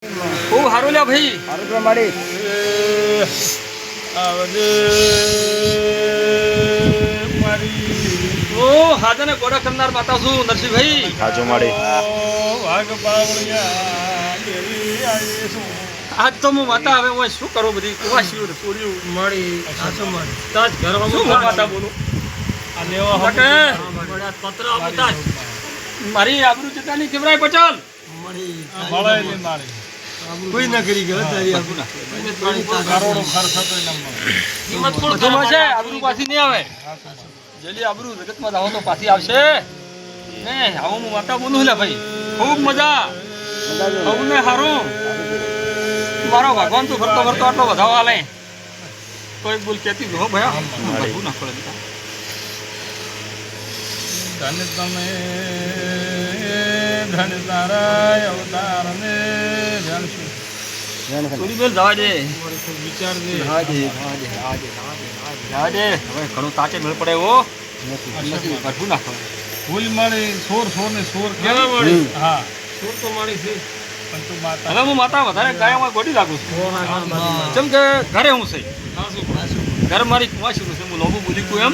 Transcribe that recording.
ખૂબ સારું લ્યા ભાઈ. સારું તો મારી ઓ હાજને ગોડા કરનાર માતા છું નરસિંહભાઈ. હાજો મારી આજ તો હું માતા હવે હું શું કરું બધી કુવાસીઓ ચોર્યું મળી તાજ ઘર શું માતા બોલું મારી આબરૂ ચિત્રાની કેવરાય પચાલ કોઈ ના કરી ગયો છે આબરૂ પાછી નહીં આવે જેલી આબરૂ જગતમાં જાઓ તો પાછી આવશે ને આવું હું માતા બોલું લે ભાઈ ખૂબ મજા આવું ને સારું મારો ભગવાન તો ફરતો ફરતો આટલો વધાવો હાલે કોઈ બોલ કેતી હો ભયા બધું ના પડે ધન તમે ધન તારા અવતાર ને ધન થોડી બેલ જવા દે વિચાર દે જવા દે હવે ઘણું તાચે મેળ પડે એવો નથી બધું ના પડે ફૂલ મળી સોર ને સોર કેવા મળી? હા સુર તો મારી છે પણ તું માતા હવે હું માતા વધારે ગાયમાં ગોડી લાગુ છું જેમ કે ઘરે હું છે ઘર મારી કુવાસી છે હું લોબુ બોલી કું એમ